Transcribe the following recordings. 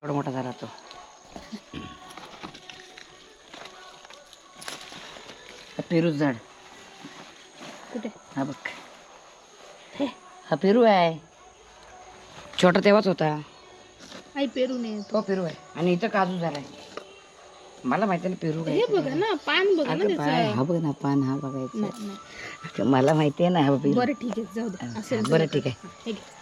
एवढा मोठा झाला तो. पेरूच झाड कुठे? हा बघ, हा पेरू आहे. छोटा तेव्हाच होता. आई पेरू नाही तो पेरू आहे. आणि इथं काजू झालाय. मला माहिती नाही पेरू काय. हे बघा ना, पान बघा ना त्याचं. हा बघ ना, पान हा बघायचं. नाही, नाही. मला माहिती आहे ना हा पेरू. बरं ठीक आहे, जाऊ दे. असेल तर बरं नका. ठीक आहे. हा, हे घे.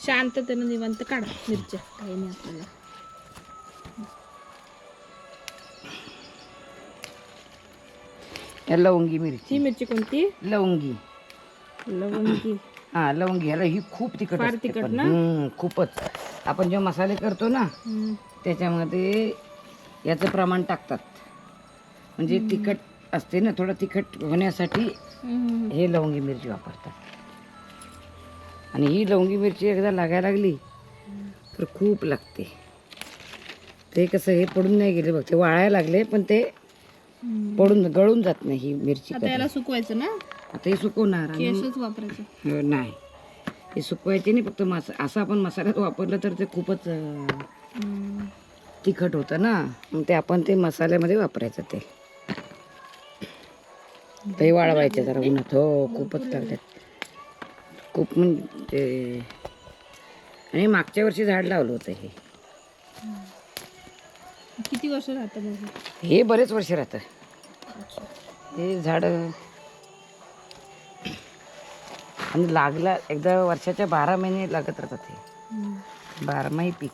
शांततेनं निवांत काढा मिरच्या, काही नाही आपल्याला. लवंगी ही मिरची. मिरची कोणती? लवंगी. लवंगी. हा लवंगी. ह्याला ही खूप तिखट फार असते तिखट पण. ना? खूपच. आपण जेव्हा मसाले करतो ना त्याच्यामध्ये याचं प्रमाण टाकतात. म्हणजे तिखट असते ना, थोडं तिखट होण्यासाठी हे लवंगी मिरची वापरतात. आणि ही लवंगी मिरची एकदा लागायला लागली तर खूप लागते. ते कसं हे पडून नाही गेले बघ, ते वाळायला लागले पण ते पडून गळून जात नाही ही मिरची. आता याला सुकवायचं ना? आता हे सुकवणार की आणि असंच वापरायचं? नाही, हे सुकवायचे नाही. फक्त असं आपण मसाल्यात वापरलं तर ते खूपच तिखट होतं ना, मग ते आपण ते मसाल्यामध्ये वापरायचं. ते वाळवायचे जरा उन्हात. हो, खूपच लागतात. खूप म्हणजे. आणि मागच्या वर्षी झाड लावलं होतं हे. किती वर्ष राहतं मग? हे बरेच वर्ष राहतं हे झाड. आणि लागला एकदा वर्षाच्या 12 महिने लागत राहतात हे. 12माही पीक.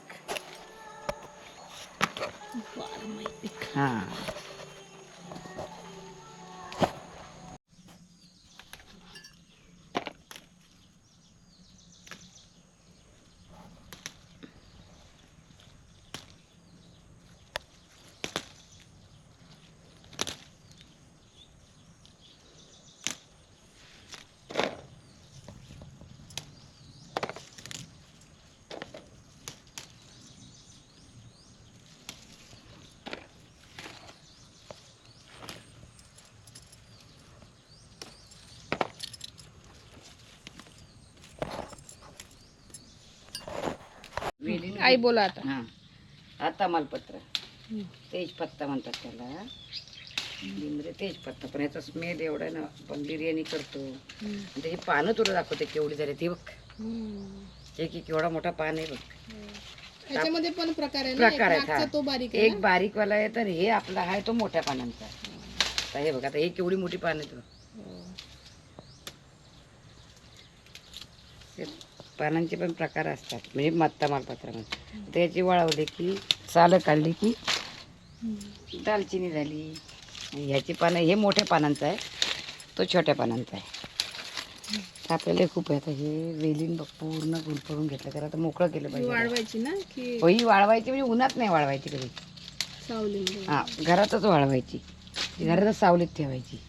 हां. आई बोला आता. हां. हा तमालपत्र, तेजपत्ता म्हणतात त्याला. लिंबरे तेजपत्ता. पण याचा स्मेल एवढा ना, आपण बिर्याणी करतो. त्याची पानं तुला दाखवते केवढी झाली ती बघ. एक केवढा मोठा पान आहे बघ. त्याच्यामध्ये पण प्रकार आहे ना? प्रकार आहेत. मागचा तो बारीक आहे एक ना? बारीकवाला आहे, तर हे आपला आहे तो मोठ्या पानांचा. आता हे बघ, आता हे केवढी मोठी पान आहेत बघ. ते पानांचे पण प्रकार असतात. म्हणजे तमालपत्रामध्ये त्याची वाळवली की सालं काढली की दालचिनी झाली. आणि ह्याची पानं, हे मोठ्या पानांचं आहे, तो छोट्या पानांचा आहे. आपल्याला खूप आहे. आता हे वेलीन बघ पूर्ण गुंफळून घेतलं, तर आता मोकळं केलं पाहिजे. वाळवायची ना की हो, ही वाळवायची म्हणजे उन्हात नाही वाळवायची कधी. सावली? हां, घरातच वाळवायची. घरातच सावलीत ठेवायची.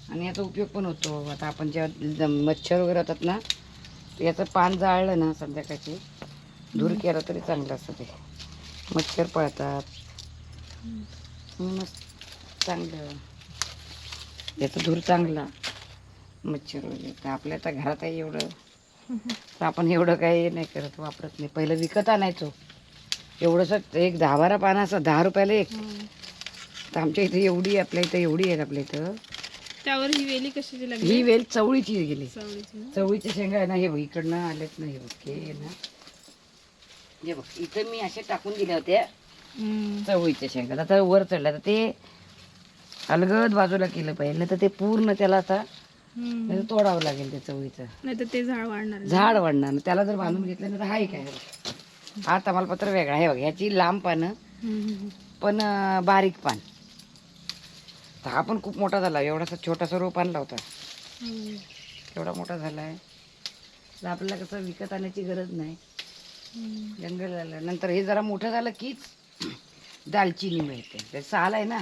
आणि याचा उपयोग पण होतो. आता आपण जेव्हा मच्छर वगैरे होतात ना, तर याचं पान जाळलं ना संध्याकाळची, धूर केला तरी चांगलं असतं. ते मच्छर पळतात. मस्त चांगलं याचा धूर चांगला. मच्छर वगैरे तर आपल्या आता घरात आहे एवढं, तर आपण एवढं काही नाही करत, वापरत नाही. पहिलं विकत आणायचो एवढंसं, एक 10-12 पानं असं 10 रुपयाला एक. तर आमच्या इथे एवढी, आपल्या इथं एवढी आहेत. आपल्या इथं त्यावर ही वेली कशाची लागली? ही वेल चवळीची गेली. सावळीची ना? चवळीच्या शेंगा आहे ना, हे बघ इकडनं आलेत ना, हे बघ हे ना, हे बघ इथं मी असे टाकून दिल्या होत्या चवळीच्या शेंगा. आता वर चढल्या, तर ते अलगद बाजूला केलं पाहिजे, नाही तर ते पूर्ण त्याला आता तोडावं लागेल ते चवळीचं. नाही तर ते झाड वाढणार. झाड वाढणार. त्याला जर बांधून घेतलं ना, तर हाय काय, हा तमालपत्र वेगळा आहे बघ. ह्याची लांब पानं पण बारीक पान. तर हा पण खूप मोठा झाला. एवढासा छोटासा रोप आणला होता, एवढा मोठा झाला आहे. तर आपल्याला कसं विकत आणायची गरज नाही. जंगल झालं नंतर हे जरा मोठं झालं कीच दालचिनी मिळते. ते साल आहे ना,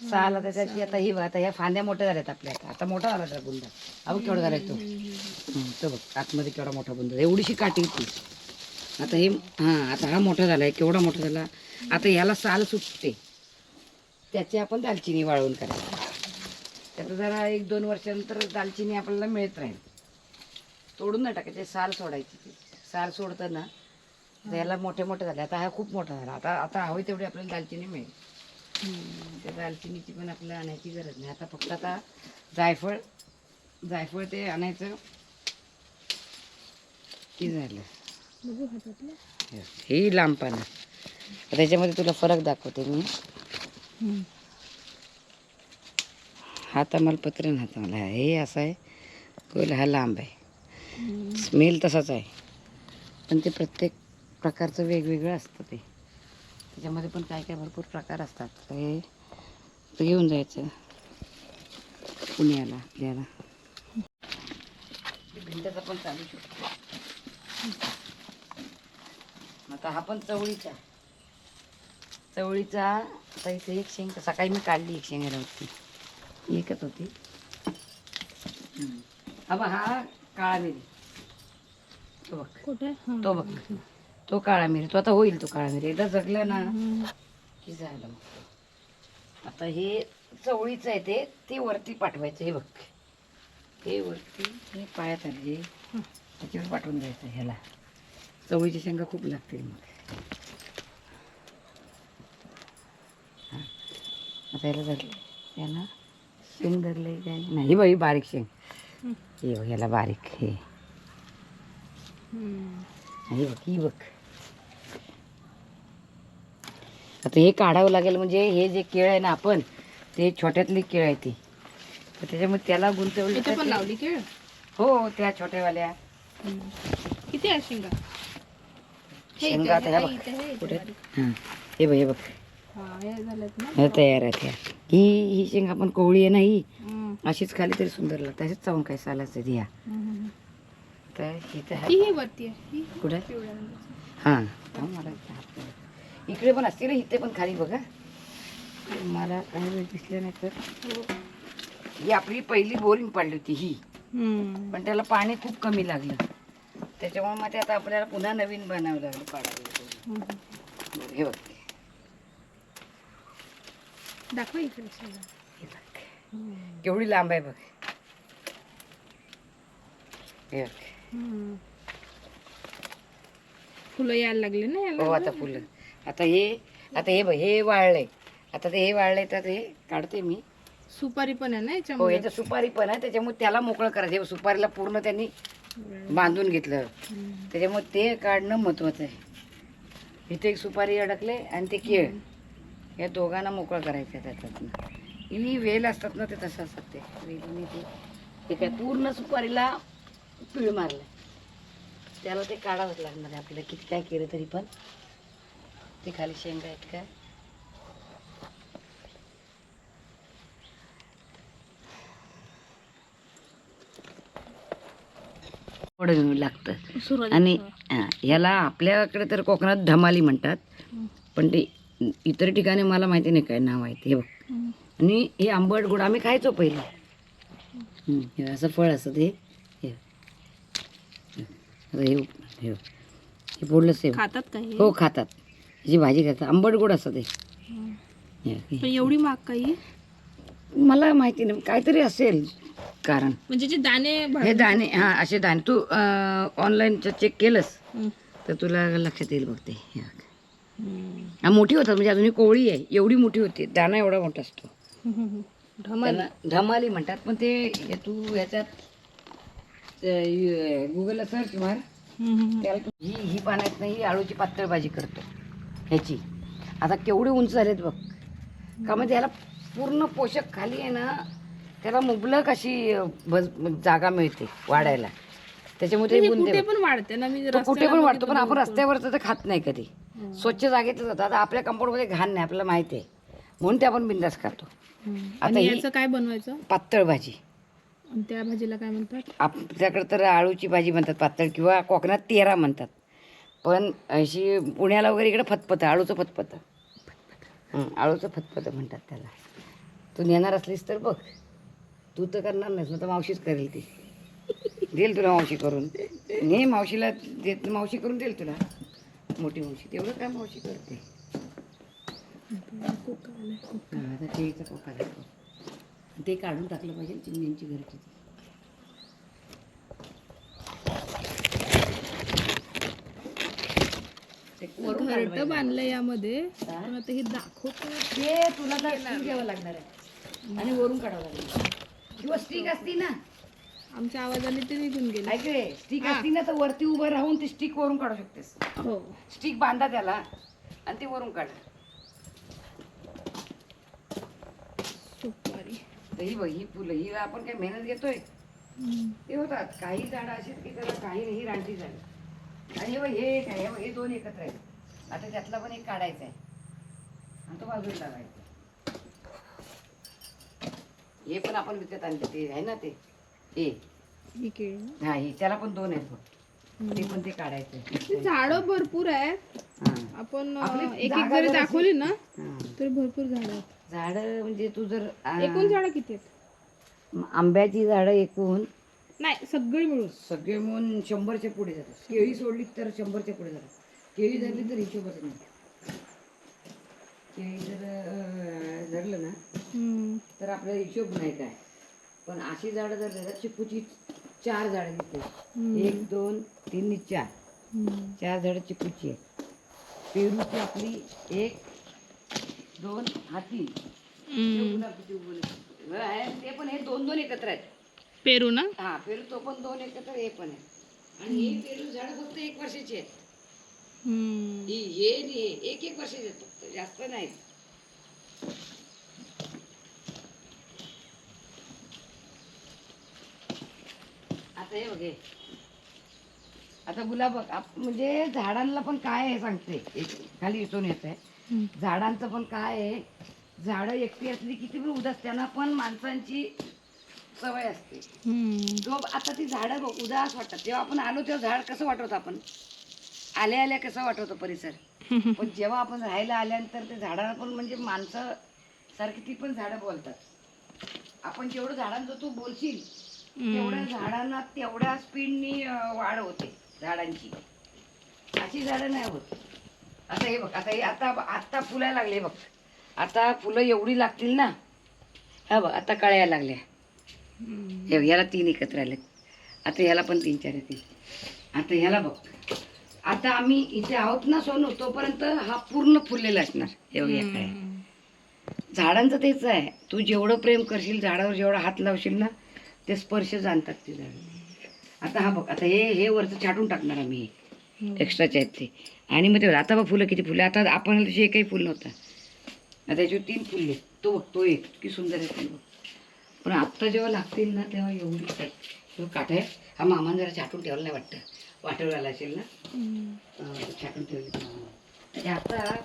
साल आता त्याची, आता ही आता ह्या फांद्या मोठ्या झाल्यात आपल्या. आता मोठा झाला त्या बुंदा. अहो केवढा झालाय तो. तो बघ आतमध्ये केवढा मोठा बुंदा, एवढीशी काठी होती. आता हे आता हा मोठा झालाय, केवढा मोठा झाला. आता याला साल सुटते, त्याची आपण दालचिनी वाळवून करायची. त्याचं जरा 1-2 वर्षानंतर दालचिनी आपल्याला मिळत राहील. तोडून नाही टाकायचे, साल सोडायची. साल सोडताना आता याला मोठे मोठे झाले. आता हा खूप मोठा झाला. आता आता हवी तेवढी आपल्याला दालचिनी मिळेल. त्या दालचिनीची पण आपल्याला आणायची गरज नाही. आता फक्त आता जायफळ जायफळ ते आणायचं की झालं. बघू हातातलं. ही लांब पानं. त्याच्यामध्ये तुला फरक दाखवते मी. हा तमालपत्र ना मला हे असं आहे, गोल हा लांब आहे. स्मेल तसाच आहे, पण ते प्रत्येक प्रकारचं वेगवेगळं असतं. ते त्याच्यामध्ये पण काय काय भरपूर प्रकार असतात. हे घेऊन जायचं पुण्याला आपल्याला. भिंडचा पण चालू शकतो. आता हा पण चवळीचा आता इथे एक शेंग सकाळी मी काढली. एक शेंगाला होती, एकच होती. हा बघ, हा काळा मिरी. तो बघ, कुठे? तो बघ, तो काळा मिरी. तो आता होईल. तो काळा मिरी एकदा जगलं ना की झालं मग. आता हे चवळीचं आहे, ते वरती पाठवायचं. हे बघ, हे वरती हे पायात आले त्याच्यावर पाठवून द्यायचं. ह्याला चवळीच्या शेंगा खूप लागतील मग. आता याला धरले, याला शेंग धरले काय नाही. बाई बारीक शेंग. हे बघ, याला बारीक. हे बघ, ही बघ. आता हे काढावं लागेल. म्हणजे हे जे केळ आहे ना, आपण ते छोट्यातली केळ आहे ती, तर त्याच्यामुळे त्याला गुंतवलं पण लावली केळ. हो, त्या छोट्यावाल्या. किती आहे शेंगा? शेंगा आता ह्या बघ कुठे. हां, हे बघ, हे बघ, हे तयार आहे त्या. ही शेंग आपण कोवळी आहे ना, ही अशीच खाली तरी सुंदर लागते. अशीच चावून काय सालाच ह्या. तर ही तर वरती आहे कुठे. हां, मला इकडे पण असते ना, इथे पण खाली बघा. मला काही वेळ दिसलं नाही तर. ही आपली पहिली बोरिंग पाडली होती ही, पण त्याला पाणी खूप कमी लागलं. त्याच्यामुळे मग ते आता आपल्याला पुन्हा नवीन बनावं लागलं पाडायला. हे बघ, दाखवा इकडे. केवढी लांब आहे बघ. हे बघ, फुलं यायला लागले ना याला. हो आता फुलं. आता हे बघ, हे वाळलंय. आता ते हे वाळलंय तर हे काढते मी. सुपारी पण आहे ना हो, याच्यामध्ये. याचं सुपारी पण आहे. त्याच्यामुळे त्याला मोकळं करायचं. सुपारीला पूर्ण त्यांनी बांधून घेतलं, त्याच्यामुळे ते काढणं महत्वाचं आहे. इथे एक सुपारी अडकले आणि ते केळ, या दोघांना मोकळं करायचं त्याच्यातनं. ही वेल असतात ना, ते तसं असतात. ते वेलीने ते काय पूर्ण सुपारीला पिळ मारलं. त्याला ते काढावंच लागणार आहे आपल्याला, किती काय केलं तरी. पण ते खाली शेंगा आहेत काय. थोडं लागतं. आणि याला आपल्याकडे तर कोकणात धमाली म्हणतात, पण ते इतर ठिकाणी मला माहिती नाही काय नाव आहे ते. हे बघ, आणि हे आंबट गोड आम्ही खायचो पहिले. हे असं फळ असतं ते. हे फोडलं सेव खातात का? हो, खातात. याची भाजी खातात. आंबट गोड असतं ते. एवढी महाग काही मला माहिती नाही, काहीतरी असेल कारण. म्हणजे जे दाणे हे दाणे, हा असे दाणे. तू ऑनलाईन चेक केलंस तर तुला लक्षात येईल बघ ते. हा मोठी होतात, म्हणजे अजून कोवळी आहे. एवढी मोठी होती. दाणा एवढा मोठा असतो. त्याला धमाली म्हणतात. पण ते तू याच्यात गुगलला सर्च मार. त्याला ही पाण्यात नाही, ही आळूची पातळ भाजी करतो ह्याची. आता केवढी उंच झालेत बघ. का म्हणजे याला पूर्ण पोषक खाली आहे ना, त्याला मुबलक अशी जागा मिळते वाढायला. त्याच्यामुळे ते कुठे पण वाढते ना. मी कुठे पण वाढतो, पण आपण रस्त्यावरचं तर खात नाही कधी. स्वच्छ जागेतच जातं. आता आपल्या कंपाऊंडमध्ये घाण नाही, आपल्याला माहिती आहे, म्हणून ते आपण बिंदास खातो. आता याचं काय बनवायचं? पातळ भाजी. त्या भाजीला काय म्हणतात? आपल्याकडे तर आळूची भाजी म्हणतात पातळ, किंवा कोकणात तेरा म्हणतात. पण अशी पुण्याला वगैरे इकडे फतफत, आळूचं फतफत. आळूचं फतफत म्हणतात त्याला. तू नेणार असलीस तर बघ. तू तर करणार नाहीस, मग तर मावशीच करेल. ती देईल तुला मावशी करून. ने मावशीला देत, मावशी करून देईल तुला. मोठी मावशी तेवढं काय मावशी करते. आता केळीचा कोका लागतो, ते काढून टाकलं पाहिजे चिमण्यांची घरची. वरून घरटं काढवायचं. बांधलं यामध्ये हा? पण आता हे दाखवतो. ते तुला तर स्टिक घ्यावं लागणार आहे आणि वरून काढावं लागणार किंवा स्टिक असती ना, आमच्या आवाजाने ते निघून गेलं. ऐक रे, स्टिक हा. असती ना तर वरती उभं राहून ती स्टिक वरून काढू शकतेस. हो. स्टिक बांधा त्याला आणि ती वरून काढ. सुपारी. तर ही बघ, ही फुलं ही आपण काय मेहनत घेतोय ते होतात. काही झाडं अशीच की त्याला काही नाही, रानटी झाली. आणि हे बघ, हे एक आहे, हे बघ, हे दोन एकत्र आहेत. आता त्यातला पण एक काढायचा आहे आणि तो बाजूला लावायचा. हे पण आपण विकत आणले ते आहे ना, ते हे ही केळी ना? हा, हे त्याला पण दोन आहेत बघ. ते पण ते काढायचं. झाडं भरपूर आहेत. हा. आपण आपली एक एक जागा जरी जराशी- दाखवली ना हा. तरी भरपूर झाडं आहेत. झाडं म्हणजे तू जर एकूण झाडं किती आहेत? आंब्याची झाडं एकूण नाही, सगळी मिळून. सगळे मिळून 100च्या पुढे जातात. केळी सोडली तर 100च्या पुढे जातात. केळी धरली तर हिशोबच नाही. केळी जर धरलं ना तर आपला हिशोब नाही काय. पण अशी झाडं जर धरतात, चिकूची 4 झाडं घेतली. 1 2 3 4 4 झाडं चिकूची आहेत. पेरूची आपली 1 2 हा 3. गुलाबाची आहे ते पण हे 2 एकत्र आहेत. पेरू ना? हा, पेरू तो पण 2 एकत्र, हे पण आहे. आणि हे पेरू झाड फक्त 1 वर्षाची आहेत. हे आणि हे 1 वर्षाचे आहेत फक्त, जास्त नाहीत. आता हे बघे, आता गुलाब बघ, म्हणजे झाडांना पण काय आहे सांगते, एक खाली इथून येत आहे. झाडांचं पण काय आहे, झाडं एकटी असली किती पण उदास, त्यांना पण माणसांची सवय असते. जो आता ती झाडं बघ उदास वाटतात. जेव्हा आपण आलो तेव्हा झाड कसं वाटवतं, आपण आल्या आल्या कसं वाटवतं परिसर. पण जेव्हा आपण राहायला आल्यानंतर ते झाडाला पण म्हणजे माणसं सारखी ती पण झाडं बोलतात. आपण जेवढं झाडांचं तू बोलशील तेवढ्या झाडांना तेवढ्या स्पीडनी वाढ होते झाडांची. अशी झाडं नाही होत. आता हे बघ, आता हे आता फुलायला लागले बघ. आता फुलं एवढी लागतील ना, हा बघ आता कळ्या लागल्या. हे बघ, ह्याला 3 एकत्र आले. आता ह्याला पण 3 4 येतील. आता ह्याला बघ, आता आम्ही इथे आहोत ना सोनू, तोपर्यंत हा पूर्ण फुललेला असणार. हे बघ, या कळ्या. झाडांचं तेच आहे, तू जेवढं प्रेम करशील झाडावर, जेवढा हात लावशील ना, ते स्पर्श जाणतात ते झाड. आता हा बघ, आता हे वरचं छाटून टाकणार आम्ही, एक्स्ट्राचे आहेत ते. आणि मग ते आता बघ फुलं किती फुले. आता आपण जे काही फुल नव्हतं, आता याच्यावर 3 फुलले. तो बघ, तो एक किती सुंदर आहे फुल बघ. पण आत्ता जेव्हा लागतील ना तेव्हा एवढी काठ आहे. हा मामान जरा छाटून ठेवलं नाही वाटतं, वाटवला असेल ना, छाटून ठेवली. आता